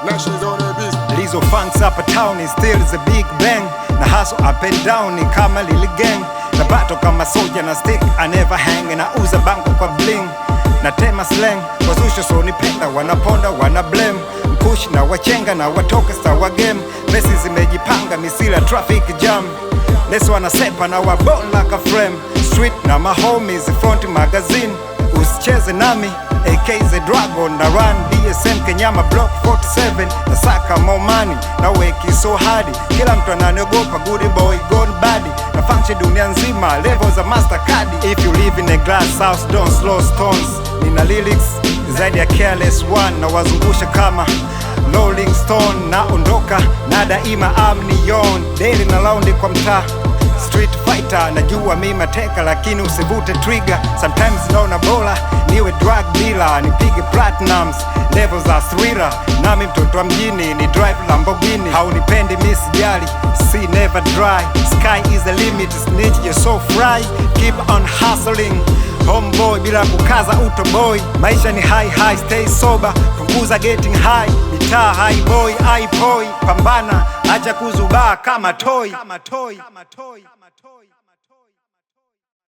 Now she's on her beast. Lizo funks up a town, it still is a big bang. Na hustle up and down, ni kama lili gang. Na bato kama soldier na stick, I never hang. Na uza banko kwa bling, na tema slang. Wazusho so nipenda, wanaponda, wana blame. Push na wachenga na watoka sawa game. Mesi zimejipanga, misila traffic jam. Leso wanasepa na wabone like a frame. Street na my homies, front magazine. Usicheze nami, AK's a dragon. Na run DSM Kenyama block 47. Nasaka more money, na weki so hardy. Kila mtu ananiogopa, good boy, gone body. Na function dunia nzima, levels za Mastercard. If you live in a glass house, don't slow stones. Nina lyrics, zaidi ya careless one. Na wazungusha kama Rolling Stone. Na ondoka, na daima amnion. Daily na laundi kwa mtaa, street fighter. Najua mi mateka lakini usivute trigger. Sometimes naona bora niwe drug dealer, nipige platinums, level za thriller. Nami mtoto wa mjini, ni drive Lamborghini. Haunipendi mi sijali, see never dry. Sky is the limit, snitch you're so fry. Keep on hustling, homeboy, bila kukaza utoboy. Maisha ni high, stay sober, punguza getting high. Mitaa high boy, pambana, acha kuzubaa kama toy.